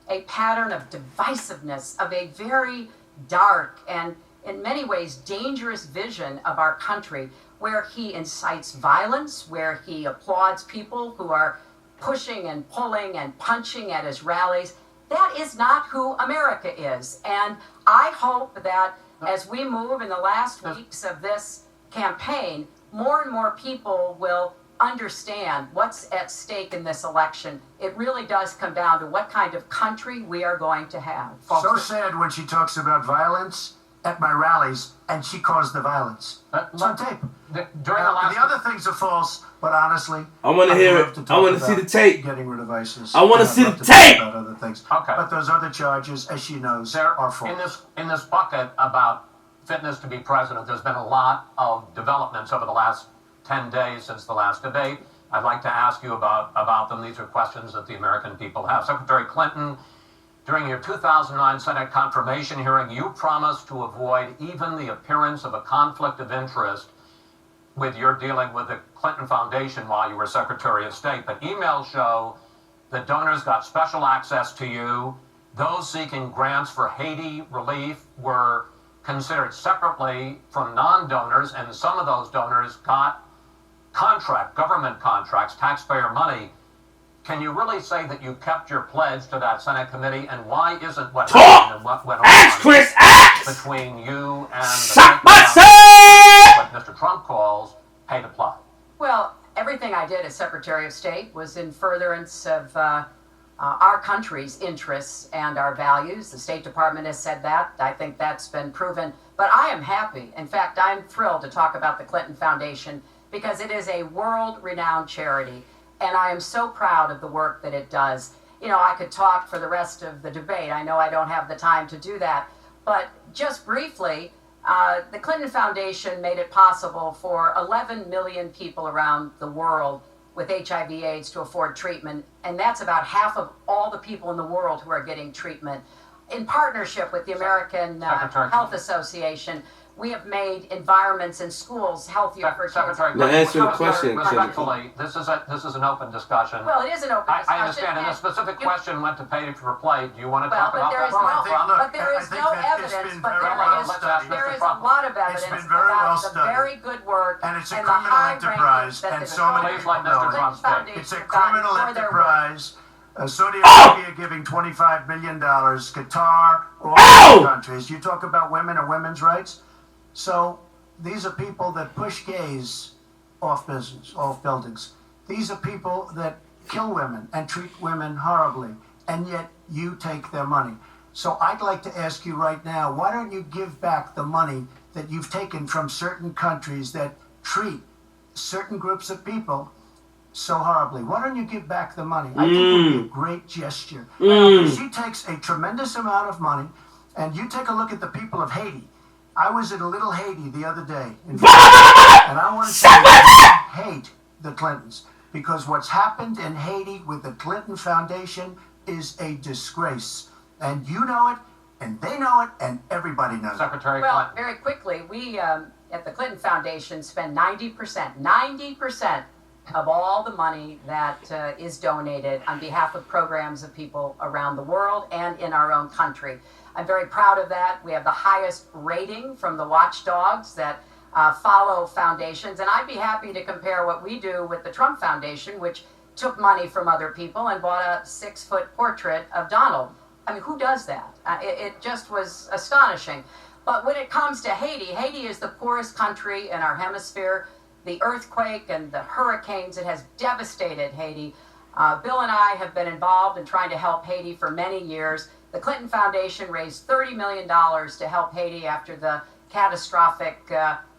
a pattern of divisiveness, of a very dark and in many ways dangerous vision of our country, where he incites violence, where he applauds people who are pushing and pulling and punching at his rallies. That is not who America is. And I hope that as we move in the last weeks of this campaign, more and more people will understand what's at stake in this election. It really does come down to what kind of country we are going to have. So sad when she talks about violence at my rallies, and she caused the violence. It's on tape. The other things are false, but honestly, I want to hear it. I want to see the tape. Getting rid of ISIS. I want to see the tape. About other things. Okay. But those other charges, as she knows, are false. In this bucket about fitness to be president, there's been a lot of developments over the last 10 days since the last debate. I'd like to ask you about them. These are questions that the American people have. Secretary Clinton, during your 2009 Senate confirmation hearing, you promised to avoid even the appearance of a conflict of interest with your dealing with the Clinton Foundation while you were Secretary of State. But emails show that donors got special access to you. Those seeking grants for Haiti relief were considered separately from non-donors, and some of those donors got government contracts, taxpayer money. Can you really say that you kept your pledge to that Senate committee, and why isn't what happened and what went on between you and what Mr. Trump calls pay to play? Well, everything I did as Secretary of State was in furtherance of our country's interests and our values. The State Department has said that. I think that's been proven. But I am happy. In fact, I'm thrilled to talk about the Clinton Foundation because it is a world-renowned charity. And I am so proud of the work that it does. You know, I could talk for the rest of the debate. I know I don't have the time to do that. But just briefly, the Clinton Foundation made it possible for 11 million people around the world with HIV/AIDS to afford treatment. And that's about half of all the people in the world who are getting treatment. In partnership with the American Health Association, we have made environments in schools healthier for kids. Now answer the question. Respectfully, this is an open discussion. Well, it is an open discussion. I understand, and the specific question went to pay for play. Do you want to talk about that? But there is no evidence. But there is a lot of evidence about the very good work and it's a criminal enterprise, and so many people know it. It's a criminal enterprise. Saudi Arabia giving $25 million, Qatar, all these countries. You talk about women and women's rights. So these are people that push gays off buildings. These are people that kill women and treat women horribly, and yet you take their money. So I'd like to ask you right now, why don't you give back the money that you've taken from certain countries that treat certain groups of people so horribly? Why don't you give back the money? I think it would be a great gesture. She takes a tremendous amount of money, and you take a look at the people of Haiti. I was in little Haiti the other day, and I want to say I hate the Clintons, because what's happened in Haiti with the Clinton Foundation is a disgrace. And you know it, and they know it, and everybody knows it. Secretary Well, Clinton. very quickly, we at the Clinton Foundation spend 90% of all the money that is donated on behalf of programs of people around the world and in our own country. I'm very proud of that. We have the highest rating from the watchdogs that follow foundations, and I'd be happy to compare what we do with the Trump Foundation, which took money from other people and bought a 6-foot portrait of Donald. I mean, who does that? It just was astonishing. But when it comes to Haiti, Haiti is the poorest country in our hemisphere. The earthquake and the hurricanes, it has devastated Haiti. Bill and I have been involved in trying to help Haiti for many years. The Clinton Foundation raised $30 million to help Haiti after the catastrophic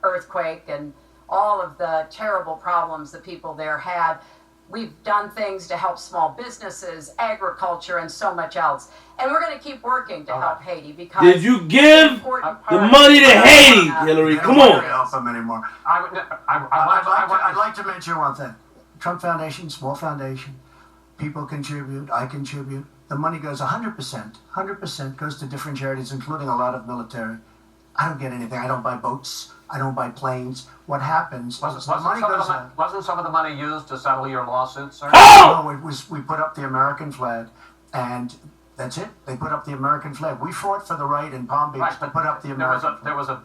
earthquake and all of the terrible problems the people there had. We've done things to help small businesses, agriculture, and so much else. And we're going to keep working to help Haiti because... Did you give the money to Haiti, Hillary? Come on. I don't help them anymore. I'd like to mention one thing. Trump Foundation, small foundation. People contribute. I contribute. The money goes 100%. 100% goes to different charities, including a lot of military. I don't get anything. I don't buy boats. I don't buy planes. What happens is the money goes out. Wasn't some of the money used to settle your lawsuit, sir? No, we put up the American flag, and That's it. They put up the American flag. We fought for the right in Palm Beach to put up the American flag. There was a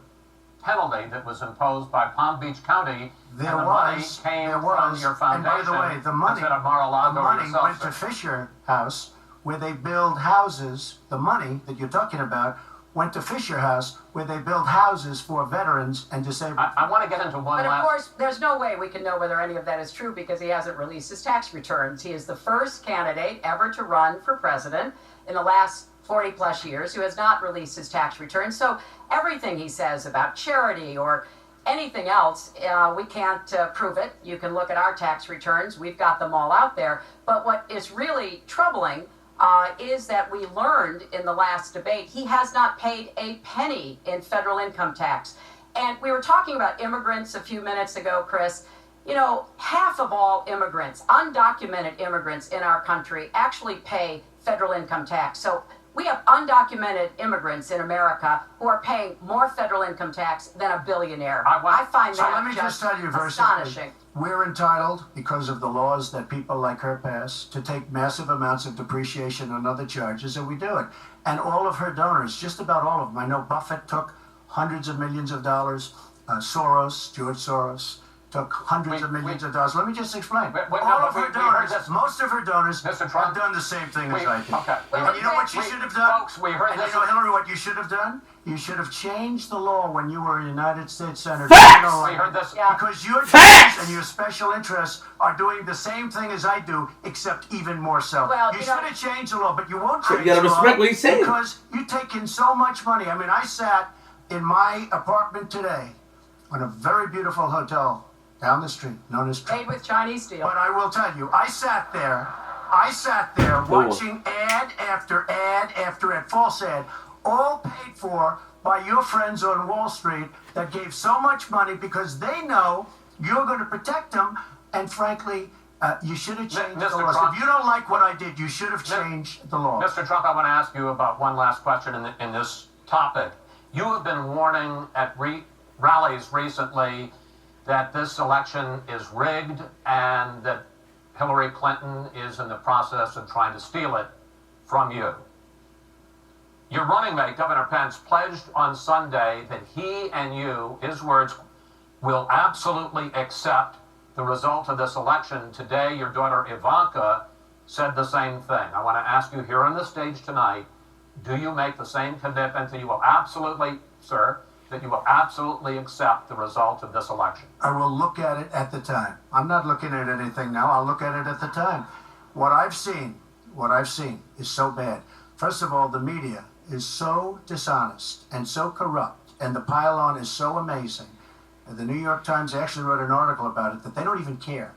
penalty that was imposed by Palm Beach County. There and the was. money came There was. from your foundation. And by the way, the money went to Fisher House, where they build houses. The money that you're talking about went to Fisher House, where they build houses for veterans and disabled. I want to get into one But last... of course, there's no way we can know whether any of that is true because he hasn't released his tax returns. He is the first candidate ever to run for president in the last 40 plus years who has not released his tax returns. So everything he says about charity or anything else, we can't prove it. You can look at our tax returns. We've got them all out there. But what is really troubling is that we learned in the last debate he has not paid a penny in federal income tax. And we were talking about immigrants a few minutes ago, Chris. You know, half of all immigrants, undocumented immigrants in our country, actually pay federal income tax. So we have undocumented immigrants in America who are paying more federal income tax than a billionaire. I find that let me just tell you astonishing. We're entitled, because of the laws that people like her pass, to take massive amounts of depreciation and other charges, and we do it. And all of her donors, just about all of them, I know Buffett took hundreds of millions of dollars, George Soros, took hundreds of millions of dollars. Let me just explain. All of her donors, most of her donors have done the same thing as I did. Okay. And you know what you should have done? Folks, we heard and this. you know, Hillary, what you should have done? You should have changed the law when you were a United States Senator. Facts! We heard this. Because your Facts! judges and your special interests are doing the same thing as I do, except even more so. Well, you should have changed the law, but you won't change You gotta the law respect what he's saying. because you take in so much money. I mean, I sat in my apartment today on a very beautiful hotel down the street, known as Made with Chinese steel. But I will tell you, I sat there watching ad after ad after ad, false ad, all paid for by your friends on Wall Street that gave so much money because they know you're going to protect them. And frankly, you should have changed the laws. If you don't like what I did, you should have changed the law. Mr. Trump, I want to ask you about one last question in this topic. You have been warning at rallies recently that this election is rigged and that Hillary Clinton is in the process of trying to steal it from you. Your running mate, Governor Pence, pledged on Sunday that he and you, his words, will absolutely accept the result of this election. Today, your daughter Ivanka said the same thing. I want to ask you here on the stage tonight, do you make the same commitment that you will absolutely, sir, that you will absolutely accept the result of this election? I will look at it at the time. I'm not looking at anything now. I'll look at it at the time. What I've seen is so bad. First of all, the media is so dishonest and so corrupt, and the pile-on is so amazing. The New York Times actually wrote an article about it that they don't even care.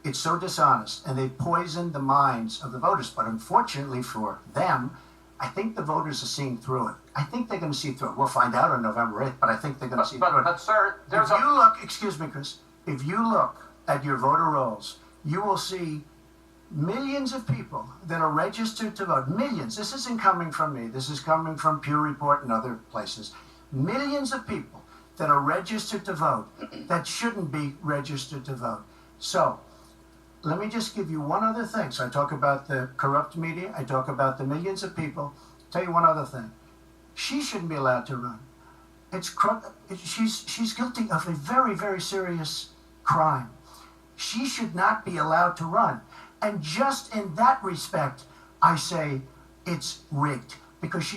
It's so dishonest, and they've poisoned the minds of the voters. But unfortunately for them, I think the voters are seeing through it. I think they're going to see through it. We'll find out on November 8th, but I think they're going to see through it. But, sir, if you look, excuse me, Chris, if you look at your voter rolls, you will see millions of people that are registered to vote. Millions. This isn't coming from me. This is coming from Pew Report and other places. Millions of people that are registered to vote that shouldn't be registered to vote. So, let me just give you one other thing. So I talk about the corrupt media. I talk about the millions of people. Tell you one other thing. She shouldn't be allowed to run. She's guilty of a very, very serious crime. She should not be allowed to run. And just in that respect, I say it's rigged. Because she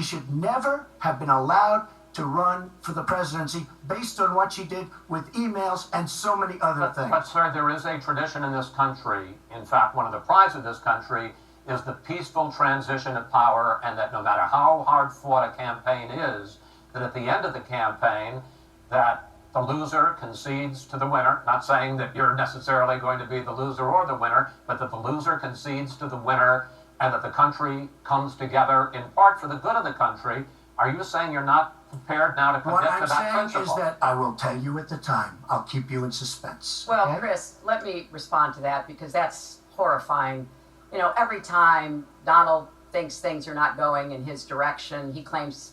should never have been allowed to run for the presidency based on what she did with emails and so many other things. But, sir, there is a tradition in this country. In fact, one of the prides of this country is the peaceful transition of power, and that no matter how hard fought a campaign is, that at the end of the campaign, that the loser concedes to the winner. Not saying that you're necessarily going to be the loser or the winner, but that the loser concedes to the winner, and that the country comes together in part for the good of the country. Are you saying you're not prepared now to commit to that principle? What I'm saying is that I will tell you at the time. I'll keep you in suspense. Well, okay? Chris, let me respond to that because that's horrifying. You know, every time Donald thinks things are not going in his direction, he claims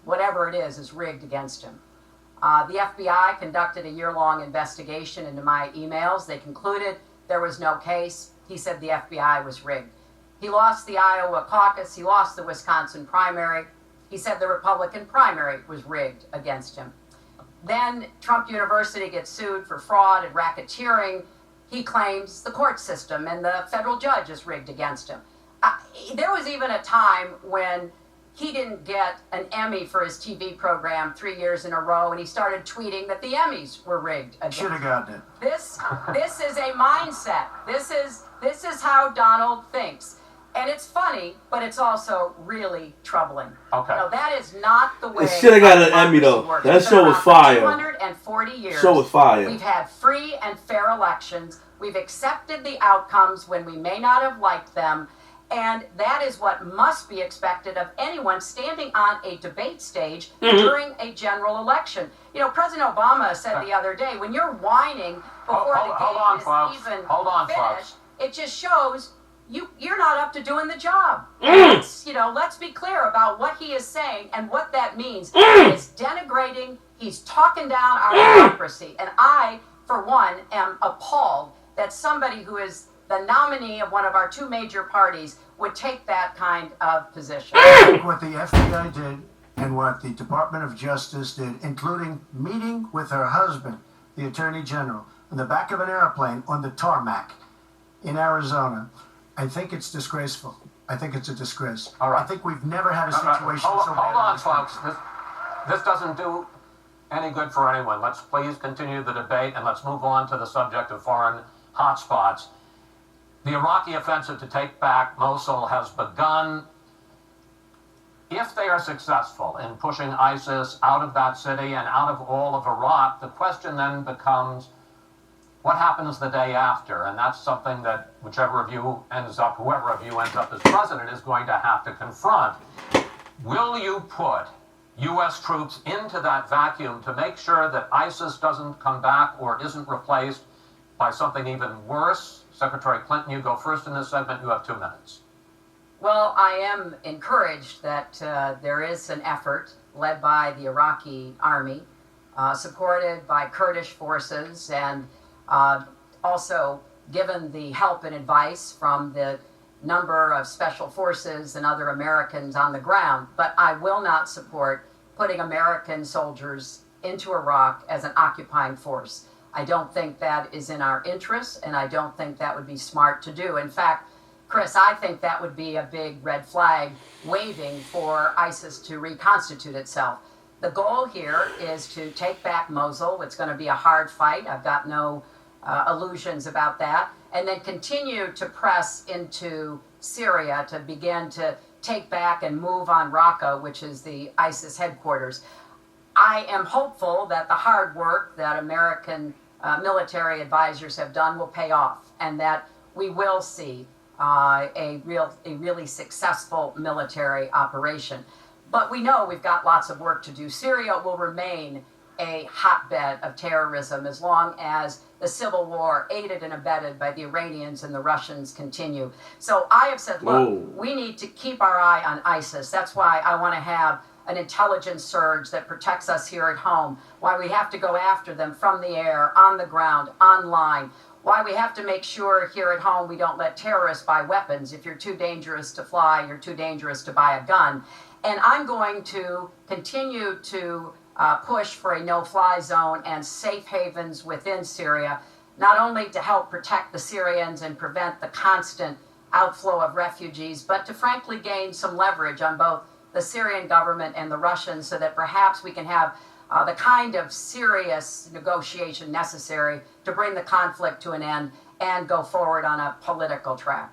whatever it is rigged against him. The FBI conducted a year-long investigation into my emails. They concluded there was no case. He said the FBI was rigged. He lost the Iowa caucus. He lost the Wisconsin primary. He said the Republican primary was rigged against him. Then Trump University gets sued for fraud and racketeering. He claims the court system and the federal judge is rigged against him. There was even a time when he didn't get an Emmy for his TV program 3 years in a row, and he started tweeting that the Emmys were rigged against him. Should have gotten it. This is a mindset. This is how Donald thinks. And it's funny, but it's also really troubling. Okay. No, that is not the way. It should have got an Emmy though. Works. That show was fire. 240 years. Show was fire. We've had free and fair elections. We've accepted the outcomes when we may not have liked them. And that is what must be expected of anyone standing on a debate stage during a general election. You know, President Obama said the other day, when you're whining before the game is even finished, it just shows you're not up to doing the job. Let's be clear about what he is saying and what that means. He's denigrating, he's talking down our democracy. And I, for one, am appalled that somebody who is the nominee of one of our two major parties would take that kind of position. I think what the FBI did and what the Department of Justice did, including meeting with her husband, the Attorney General, in the back of an airplane on the tarmac in Arizona, I think it's disgraceful. I think it's a disgrace. All right. I think we've never had a situation so bad. Hold on, folks. This doesn't do any good for anyone. Let's please continue the debate and let's move on to the subject of foreign hotspots. The Iraqi offensive to take back Mosul has begun. If they are successful in pushing ISIS out of that city and out of all of Iraq, the question then becomes, what happens the day after? And that's something that whoever of you ends up as president is going to have to confront. Will you put U.S. troops into that vacuum to make sure that ISIS doesn't come back or isn't replaced by something even worse? Secretary Clinton, you go first in this segment. You have 2 minutes. Well, I am encouraged that there is an effort led by the Iraqi army, supported by Kurdish forces, and also given the help and advice from the number of special forces and other Americans on the ground. But I will not support putting American soldiers into Iraq as an occupying force. I don't think that is in our interest, and I don't think that would be smart to do. In fact, Chris, I think that would be a big red flag waving for ISIS to reconstitute itself. The goal here is to take back Mosul. It's going to be a hard fight. I've got no illusions about that. And then continue to press into Syria to begin to take back and move on Raqqa, which is the ISIS headquarters. I am hopeful that the hard work that American military advisors have done will pay off, and that we will see a really successful military operation. But we know we've got lots of work to do. Syria will remain a hotbed of terrorism as long as the civil war, aided and abetted by the Iranians and the Russians, continue. So I have said, look, we need to keep our eye on ISIS. That's why I want to have an intelligence surge that protects us here at home, why we have to go after them from the air, on the ground, online, why we have to make sure here at home we don't let terrorists buy weapons. If you're too dangerous to fly, you're too dangerous to buy a gun. And I'm going to continue to push for a no-fly zone and safe havens within Syria, not only to help protect the Syrians and prevent the constant outflow of refugees, but to frankly gain some leverage on both the Syrian government and the Russians, so that perhaps we can have the kind of serious negotiation necessary to bring the conflict to an end and go forward on a political track.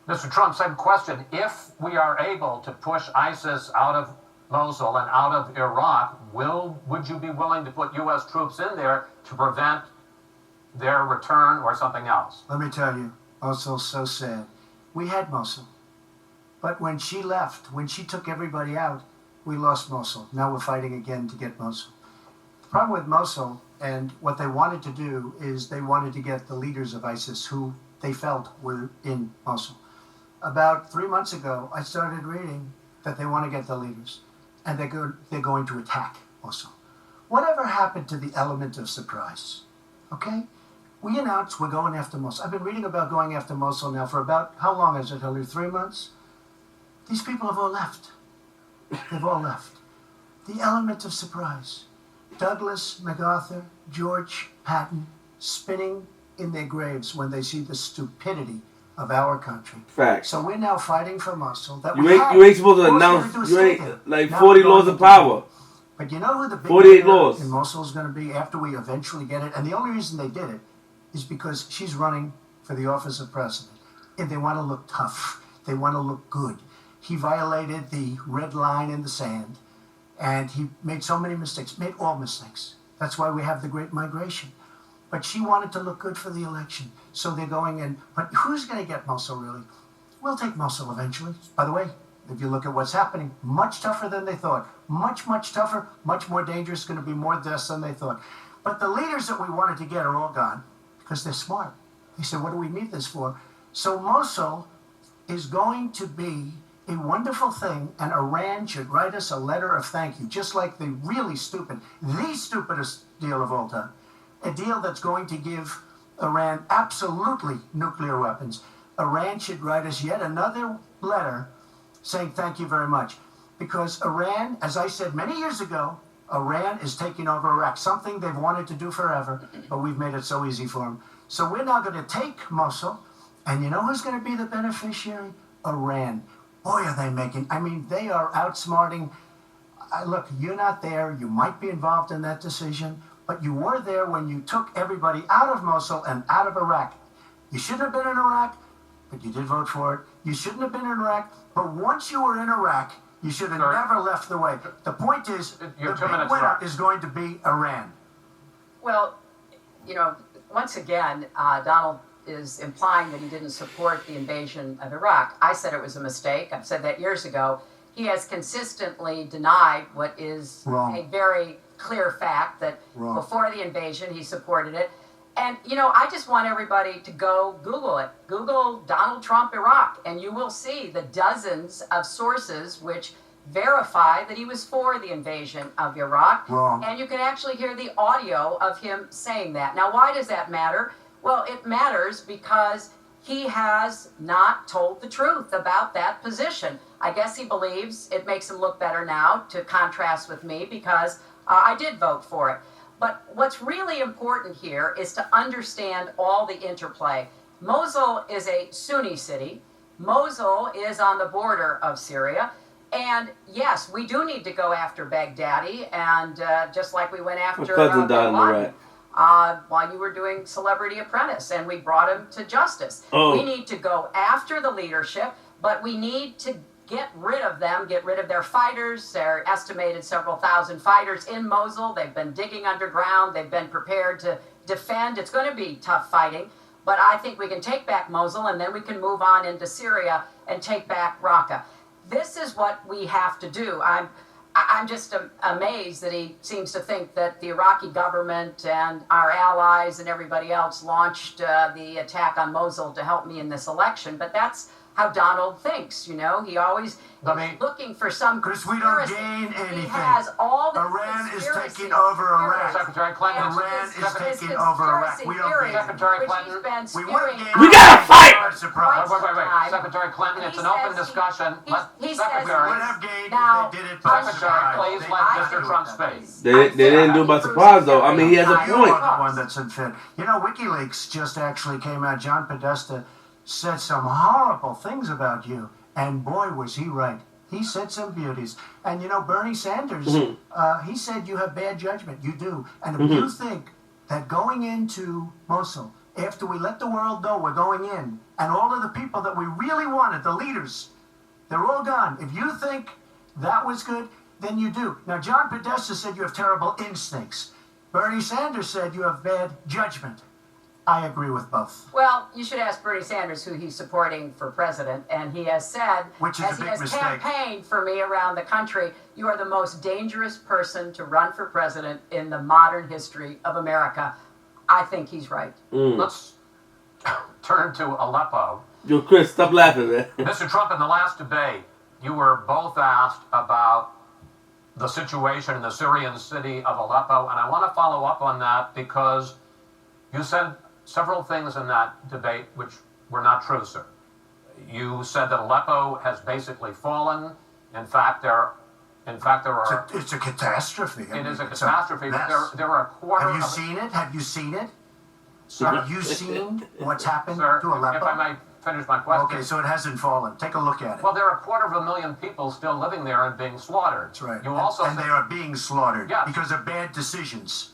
Mr. Trump, same question. If we are able to push ISIS out of Mosul and out of Iraq, would you be willing to put U.S. troops in there to prevent their return or something else? Let me tell you, Mosul's so sad. We had Mosul. But when she left, when she took everybody out, we lost Mosul. Now we're fighting again to get Mosul. The problem with Mosul, and what they wanted to do, is they wanted to get the leaders of ISIS, who they felt were in Mosul. About 3 months ago, I started reading that they want to get the leaders, and they're going to attack Mosul. Whatever happened to the element of surprise? Okay? we announced we're going after Mosul. I've been reading about going after Mosul now for about, how long is it, Hillary? 3 months? These people have all left. They've all left. The element of surprise. Douglas, MacArthur, George Patton spinning in their graves when they see the stupidity of our country. Facts. So we're now fighting for Mosul. That You ain't supposed to announce. You ain't like 40 laws of power. But you know who the big 48 leader laws in Mosul is going to be after we eventually get it? And the only reason they did it is because she's running for the office of president. And they want to look tough. They want to look good. He violated the red line in the sand. And he made so many mistakes, made all mistakes. That's why we have the Great Migration. But she wanted to look good for the election. So they're going in. But who's going to get Mosul, really? We'll take Mosul eventually. By the way, if you look at what's happening, much tougher than they thought. Much, much tougher, much more dangerous, going to be more deaths than they thought. But the leaders that we wanted to get are all gone because they're smart. They said, what do we need this for? So Mosul is going to be a wonderful thing, and Iran should write us a letter of thank you, just like the really stupid, the stupidest deal of all time. A deal that's going to give Iran absolutely nuclear weapons. Iran should write us yet another letter saying thank you very much. Because Iran, as I said many years ago, Iran is taking over Iraq, something they've wanted to do forever, but we've made it so easy for them. So we're now going to take Mosul, and you know who's going to be the beneficiary? Iran. Boy, are they making, I mean, they are outsmarting. Look, you're not there. You might be involved in that decision, but you were there when you took everybody out of Mosul and out of Iraq. You shouldn't have been in Iraq, but you did vote for it. You shouldn't have been in Iraq, but once you were in Iraq, you should have never left the way. The point is, the big winner is going to be Iran. Well, you know, once again, Donald is implying that he didn't support the invasion of Iraq. I said it was a mistake. I've said that years ago. He has consistently denied what is a very clear fact, that before the invasion he supported it. And, you know, I just want everybody to go Google it. Google Donald Trump Iraq, and you will see the dozens of sources which verify that he was for the invasion of Iraq. And you can actually hear the audio of him saying that. Now, why does that matter? Well, it matters because he has not told the truth about that position. I guess he believes it makes him look better now to contrast with me because I did vote for it. But what's really important here is to understand all the interplay. Mosul is a Sunni city. Mosul is on the border of Syria. And yes, we do need to go after Baghdadi, and just like we went after Bin Laden. While you were doing Celebrity Apprentice, and we brought him to justice. We need to go after the leadership, but we need to get rid of them, get rid of their fighters. They're estimated several thousand fighters in Mosul. They've been digging underground. They've been prepared to defend. It's going to be tough fighting, but I think we can take back Mosul, and then we can move on into Syria and take back Raqqa. This is what we have to do. I'm just amazed that he seems to think that the Iraqi government and our allies and everybody else launched the attack on Mosul to help me in this election. But that's how Donald thinks, you know. He always is looking for some Because we don't gain anything. He has all the Iran is taking over Iraq. Secretary Clinton. Iran is taking over Iraq. We don't gain Secretary Clinton. We gotta fight! Wait. Secretary Clinton, it's an open discussion. Secretary, they did it by surprise. Please let Mr. Trump speak. They didn't do it by surprise, though. I mean, he has a You're point. the one that's unfit. You know, WikiLeaks just actually came out. John Podesta said some horrible things about you, and boy, was he right. He said some beauties. And you know, Bernie Sanders, he said you have bad judgment. You do. And if you think that going into Mosul, after we let the world know we're going in, and all of the people that we really wanted, the leaders, they're all gone. If you think that was good, then you do. Now, John Podesta said you have terrible instincts. Bernie Sanders said you have bad judgment. I agree with both. Well, you should ask Bernie Sanders who he's supporting for president, and he has said, as he has campaigned for me around the country, you are the most dangerous person to run for president in the modern history of America. I think he's right. Let's turn to Aleppo. Yo, Chris, stop laughing, man. Mr. Trump, in the last debate, you were both asked about the situation in the Syrian city of Aleppo, and I want to follow up on that because you said several things in that debate which were not true, sir. You said that Aleppo has basically fallen. In fact, there are. It's a catastrophe. It is a catastrophe. But there are a quarter. Have you seen it? Have you seen it? Sir, have you seen what's happened sir, to Aleppo? If I may finish my question. Okay, so it hasn't fallen. Take a look at it. Well, there are 250,000 people still living there and being slaughtered. That's right. You also and they are being slaughtered yes. because of bad decisions.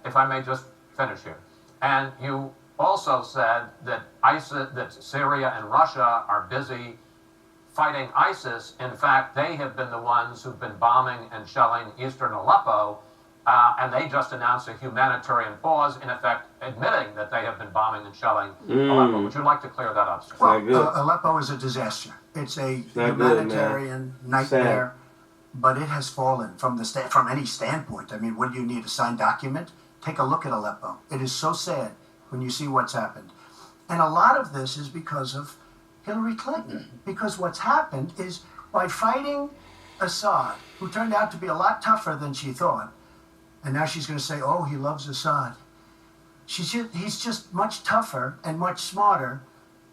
If I may just finish here. And you also said that that Syria and Russia are busy fighting ISIS. In fact, they have been the ones who've been bombing and shelling eastern Aleppo, and they just announced a humanitarian pause, in effect admitting that they have been bombing and shelling Aleppo. Would you like to clear that up, sir? Well, Aleppo is a disaster. It's a humanitarian nightmare, but it has fallen from any standpoint. I mean, what do you need, a signed document? Take a look at Aleppo. It is so sad when you see what's happened. And a lot of this is because of Hillary Clinton. Because what's happened is by fighting Assad, who turned out to be a lot tougher than she thought, and now she's going to say, oh, he loves Assad. He's just much tougher and much smarter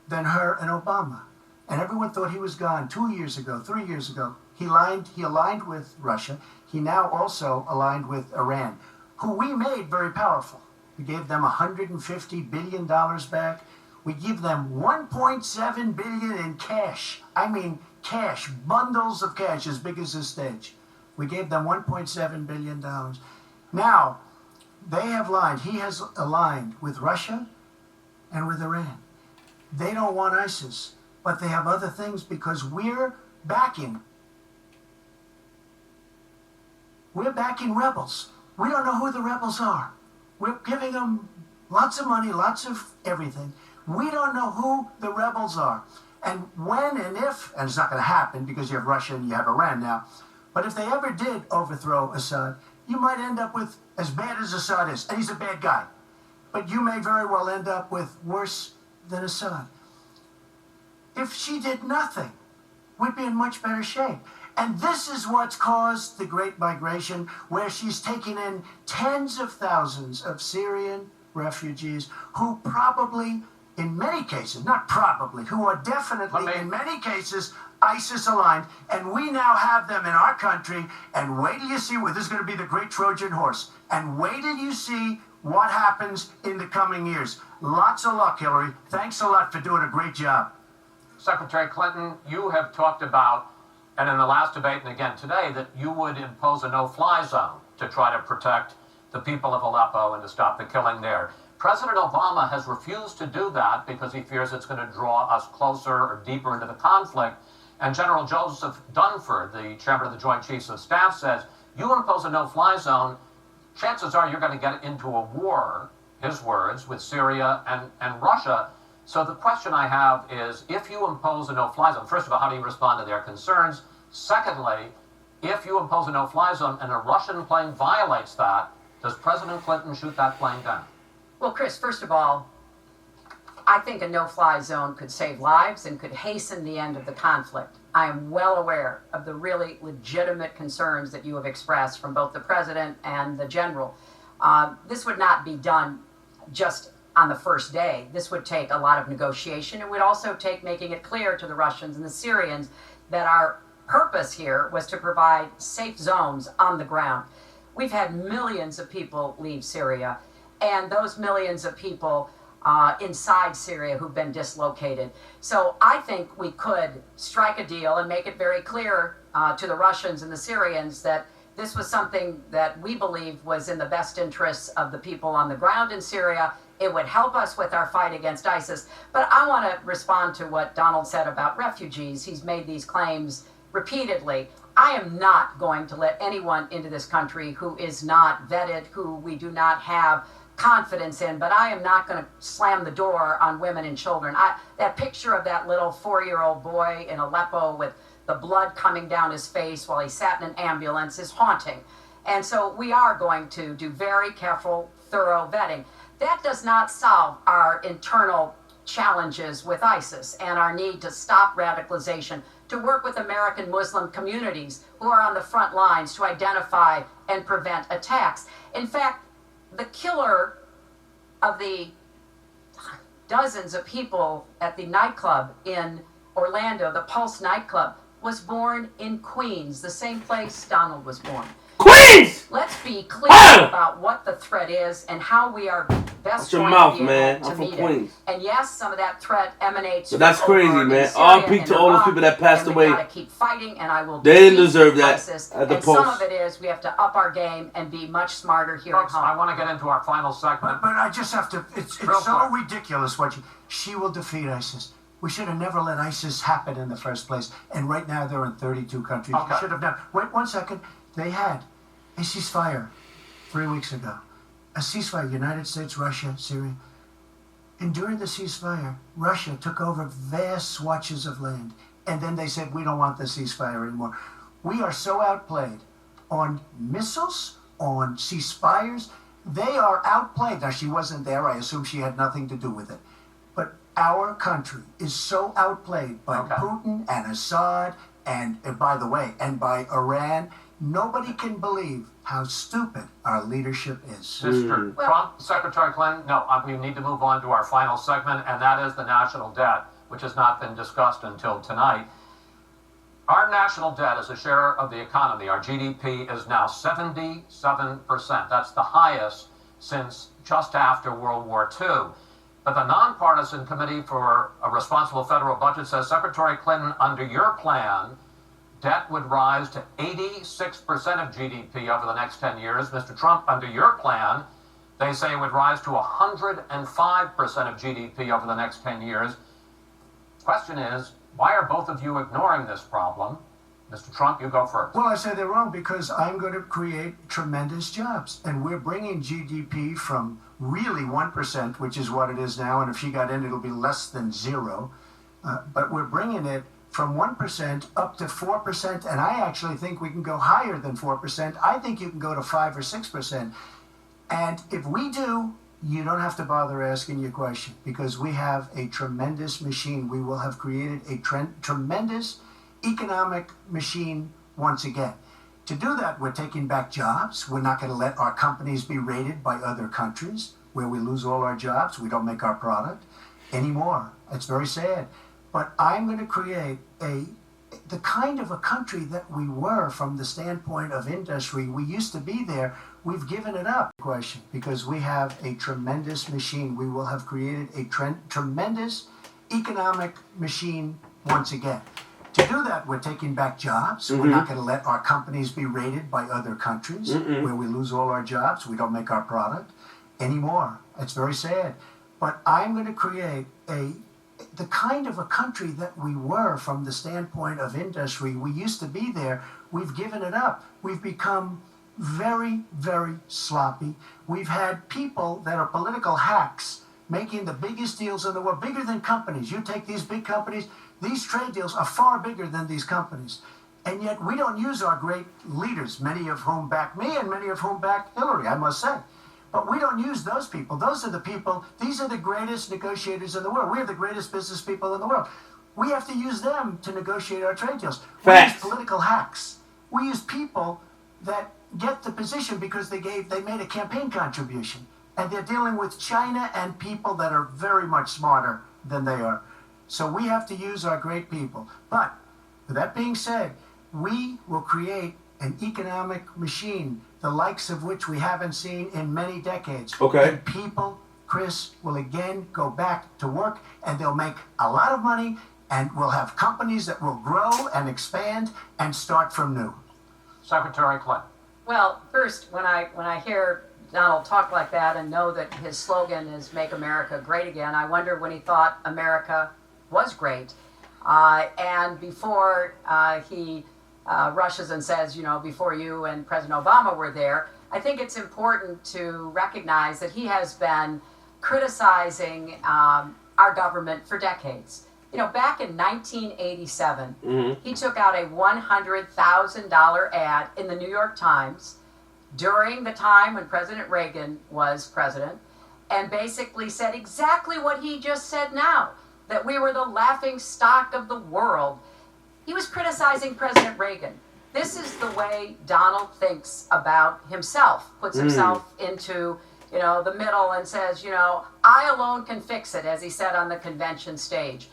than her and Obama. And everyone thought he was gone 2 years ago, 3 years ago. He aligned with Russia. He now also aligned with Iran, who we made very powerful. We gave them $150 billion back. We give them $1.7 billion in cash. I mean cash, bundles of cash as big as this stage. We gave them $1.7 billion. Now, they have aligned. He has aligned with Russia and with Iran. They don't want ISIS, but they have other things because we're backing rebels. We don't know who the rebels are. We're giving them lots of money, lots of everything. We don't know who the rebels are. And when and if, and it's not going to happen because you have Russia and you have Iran now, but if they ever did overthrow Assad, you might end up with as bad as Assad is, and he's a bad guy. But you may very well end up with worse than Assad. If she did nothing, we'd be in much better shape. And this is what's caused the Great Migration, where she's taken in tens of thousands of Syrian refugees who probably, in many cases, not probably, who are definitely, in many cases, ISIS-aligned. And we now have them in our country. And wait till you see this is going to be the great Trojan horse. And wait till you see what happens in the coming years. Lots of luck, Hillary. Thanks a lot for doing a great job. Secretary Clinton, you have talked about, and in the last debate and again today, that you would impose a no-fly zone to try to protect the people of Aleppo and to stop the killing there. President Obama has refused to do that because he fears it's going to draw us closer or deeper into the conflict. And General Joseph Dunford, the chairman of the Joint Chiefs of Staff, says, you impose a no-fly zone, chances are you're going to get into a war, his words, with Syria and Russia. So the question I have is, if you impose a no-fly zone, first of all, how do you respond to their concerns? Secondly, if you impose a no-fly zone and a Russian plane violates that, does President Clinton shoot that plane down? Well, Chris, first of all, I think a no-fly zone could save lives and could hasten the end of the conflict. I am well aware of the really legitimate concerns that you have expressed from both the president and the general. This would not be done just on the first day. This would take a lot of negotiation. It would also take making it clear to the Russians and the Syrians that our purpose here was to provide safe zones on the ground. We've had millions of people leave Syria, and those millions of people inside Syria who've been dislocated. So I think we could strike a deal and make it very clear to the Russians and the Syrians that this was something that we believe was in the best interests of the people on the ground in Syria. It would help us with our fight against ISIS. But I want to respond to what Donald said about refugees. He's made these claims repeatedly. I am not going to let anyone into this country who is not vetted, who we do not have confidence in, but I am not going to slam the door on women and children. That picture of that little 4-year-old boy in Aleppo with the blood coming down his face while he sat in an ambulance is haunting. And so we are going to do very careful, thorough vetting. That does not solve our internal challenges with ISIS and our need to stop radicalization, to work with American Muslim communities who are on the front lines to identify and prevent attacks. In fact, the killer of the dozens of people at the nightclub in Orlando, the Pulse nightclub, was born in Queens, the same place Donald was born. Queens! Let's be clear about what the threat is and how we are best going to be able to meet it. And yes, some of that threat emanates from that's crazy, man. Syria to all those people that passed away. We got to keep fighting, and I will. They didn't deserve that ISIS. at the and Post. Some of it is we have to up our game and be much smarter here Folks, at home. I want to get into our final segment. But I just have to. It's so ridiculous what she will defeat ISIS. We should have never let ISIS happen in the first place. And right now they're in 32 countries. Okay. We should have never. Wait 1 second. They had a ceasefire 3 weeks ago. A ceasefire, United States, Russia, Syria. And during the ceasefire, Russia took over vast swatches of land. And then they said, we don't want the ceasefire anymore. We are so outplayed on missiles, on ceasefires. They are outplayed. Now, she wasn't there. I assume she had nothing to do with it. But our country is so outplayed by Putin and Assad and by the way, and by Iran. Nobody can believe how stupid our leadership is. Mr. Trump, Secretary Clinton, no, we need to move on to our final segment, and that is the national debt, which has not been discussed until tonight. Our national debt as a share of the economy, our GDP, is now 77%. That's the highest since just after World War II. But the nonpartisan Committee for a Responsible Federal Budget says, Secretary Clinton, under your plan, debt would rise to 86% of GDP over the next 10 years. Mr. Trump, under your plan, they say it would rise to 105% of GDP over the next 10 years. Question is, why are both of you ignoring this problem? Mr. Trump, you go first. Well, I say they're wrong because I'm going to create tremendous jobs. And we're bringing GDP from really 1%, which is what it is now. And if she got in, it'll be less than zero. But we're bringing it from 1% up to 4%. And I actually think we can go higher than 4%. I think you can go to 5 or 6%. And if we do, you don't have to bother asking your question because we have a tremendous machine. We will have created a tremendous economic machine once again. To do that, we're taking back jobs. We're not going to let our companies be raided by other countries where we lose all our jobs. We don't make our product anymore. It's very sad. But I'm going to create the kind of a country that we were from the standpoint of industry. We used to be there. We've given it up. Question, because we have a tremendous machine. We will have created a tremendous economic machine once again. To do that, we're taking back jobs. We're not going to let our companies be raided by other countries where we lose all our jobs. We don't make our product anymore. It's very sad. But I'm going to create the kind of a country that we were from the standpoint of industry. We used to be there. We've given it up. We've become very, very sloppy. We've had people that are political hacks making the biggest deals in the world, bigger than companies. You take these big companies, these trade deals are far bigger than these companies. And yet we don't use our great leaders, many of whom back me and many of whom back Hillary, I must say. But we don't use those people. Those are the people, these are the greatest negotiators in the world. We are the greatest business people in the world. We have to use them to negotiate our trade deals. We use political hacks. We use people that get the position because they made a campaign contribution. And they're dealing with China and people that are very much smarter than they are. So we have to use our great people. But with that being said, we will create an economic machine, the likes of which we haven't seen in many decades. Okay. And people, Chris, will again go back to work and they'll make a lot of money and we'll have companies that will grow and expand and start from new. Secretary Clinton. Well, first, when I hear Donald talk like that and know that his slogan is "Make America Great Again," I wonder when he thought America was great. And before he rushes and says, you know, before you and President Obama were there, I think it's important to recognize that he has been criticizing our government for decades. You know, back in 1987, he took out a $100,000 ad in the New York Times during the time when President Reagan was president and basically said exactly what he just said now, that we were the laughing stock of the world. He was criticizing President Reagan. This is the way Donald thinks about himself, puts himself into the middle and says, I alone can fix it, as he said on the convention stage.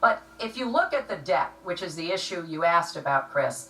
But if you look at the debt, which is the issue you asked about, Chris,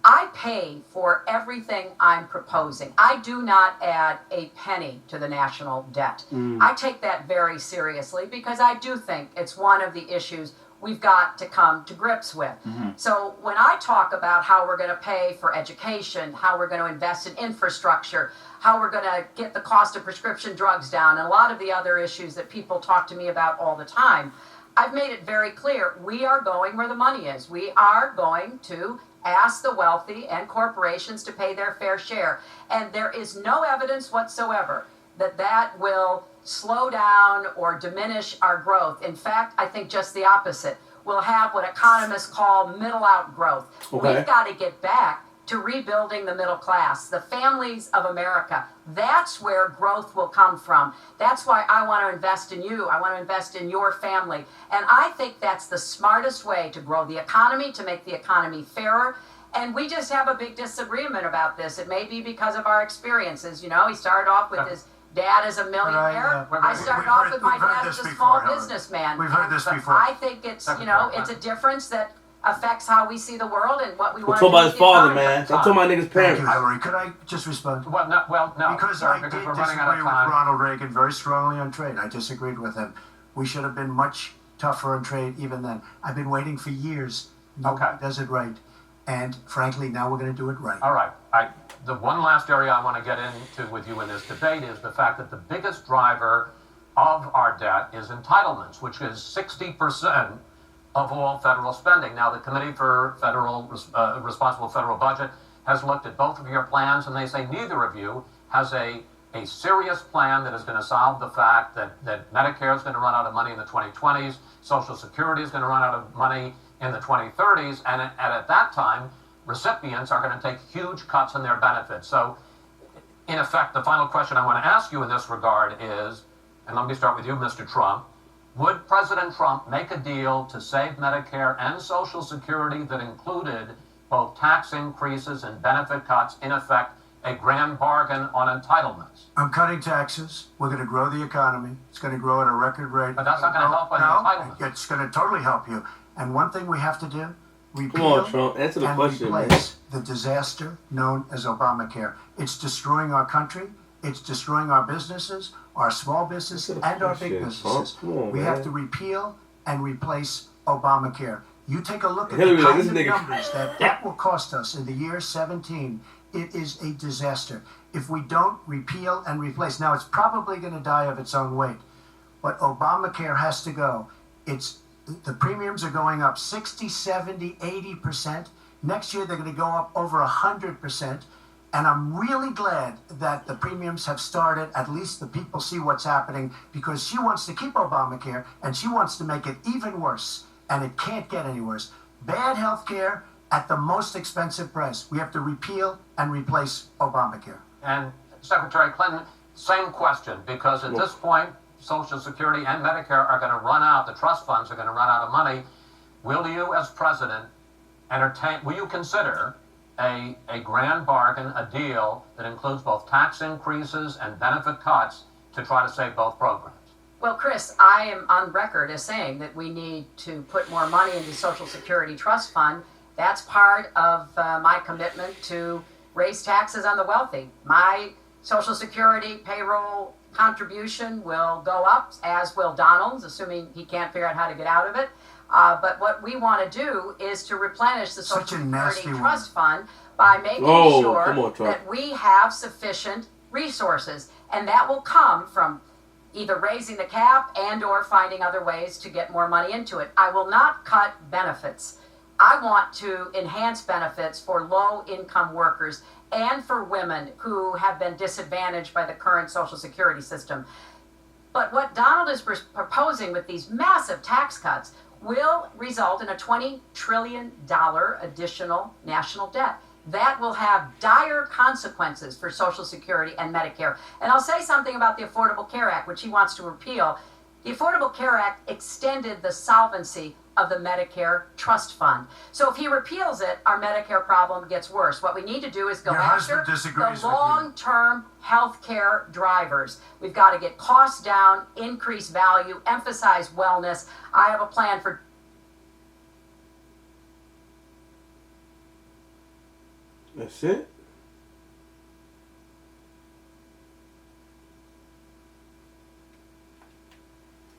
I pay for everything I'm proposing. I do not add a penny to the national debt. I take that very seriously because I do think it's one of the issues we've got to come to grips with. So when I talk about how we're going to pay for education, how we're going to invest in infrastructure, how we're going to get the cost of prescription drugs down, and a lot of the other issues that people talk to me about all the time, I've made it very clear we are going where the money is. We are going to ask the wealthy and corporations to pay their fair share. And there is no evidence whatsoever that that will slow down or diminish our growth. In fact, I think just the opposite. We'll have what economists call middle-out growth. Okay. We've got to get back to rebuilding the middle class, the families of America. That's where growth will come from. That's why I want to invest in you. I want to invest in your family. And I think that's the smartest way to grow the economy, to make the economy fairer. And we just have a big disagreement about this. It may be because of our experiences. He started off with his dad as a millionaire. I started off with my dad as a small businessman. We've heard this before. I think it's, it's a difference that affects how we see the world and what we want to do. I'm talking about his father, man. I'm talking about niggas' parents. Thank you, Hillary. Could I just respond? Well, no. Because sir, I did we're disagree running out of with time. Ronald Reagan very strongly on trade. I disagreed with him. We should have been much tougher on trade even then. I've been waiting for years. Nobody does it right. And frankly, now we're going to do it right. All right. The one last area I want to get into with you in this debate is the fact that the biggest driver of our debt is entitlements, which is 60% of all federal spending. Now, the Committee for Responsible Federal Budget has looked at both of your plans, and they say neither of you has a serious plan that is going to solve the fact that Medicare is going to run out of money in the 2020s, Social Security is going to run out of money in the 2030s, and at that time, recipients are going to take huge cuts in their benefits. So, in effect, the final question I want to ask you in this regard is, and let me start with you, Mr. Trump, would President Trump make a deal to save Medicare and Social Security that included both tax increases and benefit cuts, in effect, a grand bargain on entitlements? I'm cutting taxes. We're going to grow the economy. It's going to grow at a record rate. But that's not going to help with entitlements. It's going to totally help you. And one thing we have to do, Come on, Trump. Answer the question, man. replace the disaster known as Obamacare. It's destroying our country. It's destroying our businesses, our small businesses, and our big businesses. We have to repeal and replace Obamacare. You take a look at the kind of numbers that will cost us in the year 17. It is a disaster. If we don't repeal and replace, now it's probably going to die of its own weight, but Obamacare has to go. The premiums are going up 60, 70, 80%. Next year, they're going to go up over 100%. And I'm really glad that the premiums have started. At least the people see what's happening, because she wants to keep Obamacare and she wants to make it even worse. And it can't get any worse. Bad health care at the most expensive price. We have to repeal and replace Obamacare. And Secretary Clinton, same question, because at this point, Social Security and Medicare are going to run out, the trust funds are going to run out of money. Will you, as president, will you consider a grand bargain, a deal that includes both tax increases and benefit cuts to try to save both programs? Well, Chris, I am on record as saying that we need to put more money into the Social Security Trust Fund. That's part of my commitment to raise taxes on the wealthy. My Social Security payroll contribution will go up, as will Donald's, assuming he can't figure out how to get out of it. But what we want to do is to replenish the Social Security Trust Fund by making sure that we have sufficient resources. And that will come from either raising the cap and or finding other ways to get more money into it. I will not cut benefits. I want to enhance benefits for low-income workers and for women who have been disadvantaged by the current Social Security system. But what Donald is proposing with these massive tax cuts will result in a $20 trillion additional national debt. That will have dire consequences for Social Security and Medicare. And I'll say something about the Affordable Care Act, which he wants to repeal. The Affordable Care Act extended the solvency of the Medicare trust fund. So if he repeals it, our Medicare problem gets worse. What we need to do is go after the long-term health care drivers. We've got to get costs down, increase value, emphasize wellness. I have a plan for... That's it?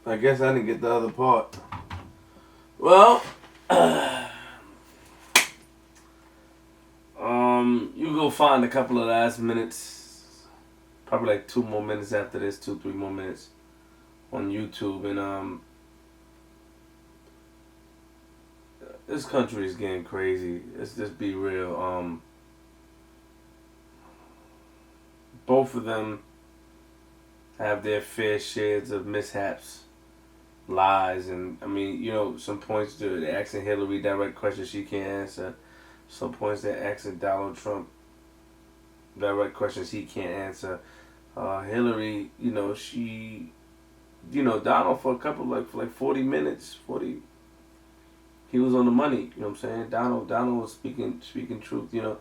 I guess I didn't get the other part. Well, you go find a couple of last minutes, probably like 2 more minutes after this, 2-3 more minutes on YouTube, and this country is getting crazy. Let's just be real. Both of them have their fair shares of mishaps, lies, and I mean, you know, some points they're asking Hillary direct questions she can't answer. Some points they're asking Donald Trump direct questions he can't answer. Hillary, you know, she, you know, Donald for a couple for like 40 minutes, he was on the money. You know what I'm saying? Donald was speaking truth. You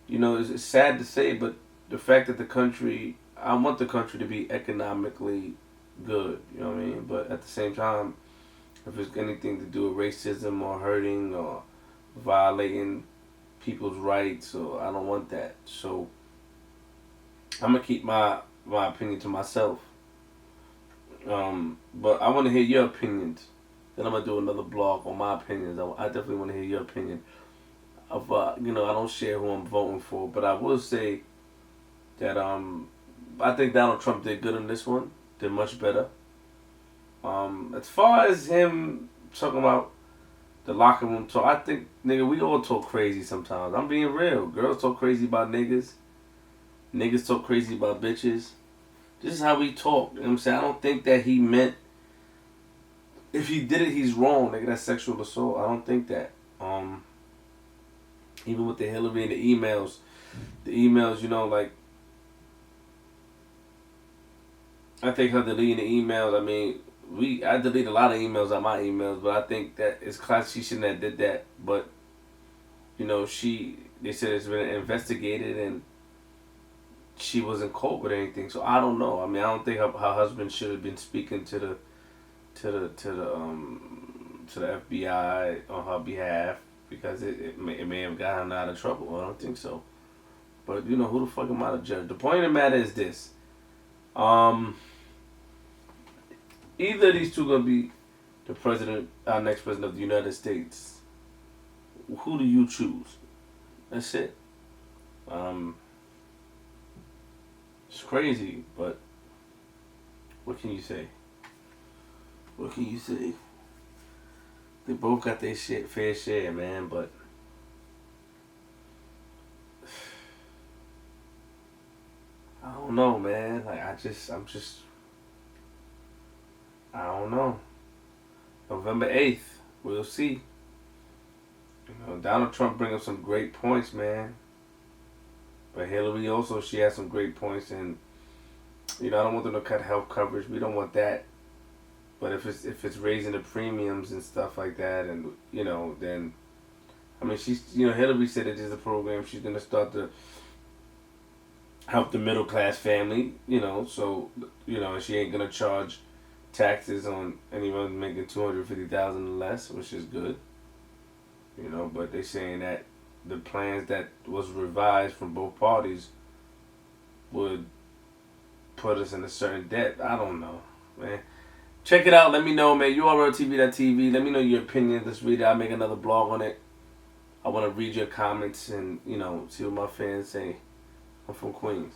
know, it's sad to say, but the fact that I want the country to be economically good, you know what I mean? But at the same time, if it's anything to do with racism or hurting or violating people's rights, or I don't want that. So I'm gonna keep my opinion to myself. But I want to hear your opinions. Then I'm gonna do another blog on my opinions. I definitely want to hear your opinion. Of you know, I don't share who I'm voting for, but I will say that I think Donald Trump did good on this one. Did much better. As far as him talking about the locker room talk, I think, nigga, we all talk crazy sometimes. I'm being real. Girls talk crazy about niggas. Niggas talk crazy about bitches. This is how we talk. You know what I'm saying? I don't think that he meant, if he did it, he's wrong. Nigga, that's sexual assault. I don't think that. Even with the Hillary and the emails, you know, like, I think her deleting the emails, I mean, I delete a lot of emails on my emails, but I think that it's class she shouldn't have did that. But, you know, they said it's been investigated and she wasn't caught with anything. So I don't know. I mean, I don't think her husband should have been speaking to the FBI on her behalf, because it may have gotten her out of trouble. I don't think so. But, you know, who the fuck am I to judge? The point of the matter is this. Either of these two gonna be the president, our next president of the United States. Who do you choose? That's it. It's crazy, but what can you say? What can you say? They both got their fair share, man, but I don't know, man. Like, I don't know. November 8th, we'll see. You know, Donald Trump bring up some great points, man. But Hillary also, she has some great points, and you know, I don't want them to cut health coverage. We don't want that. But if it's raising the premiums and stuff like that, and you know, then I mean, Hillary said that there's a program she's gonna start to help the middle class family. You know, so you know, she ain't gonna charge taxes on anyone making $250,000 or less, which is good. You know, but they're saying that the plans that was revised from both parties would put us in a certain debt. I don't know, man. Check it out. Let me know, man. URLTV.tv. Let me know your opinion. Let's read it. I'll make another blog on it. I want to read your comments and, you know, see what my fans say. I'm from Queens.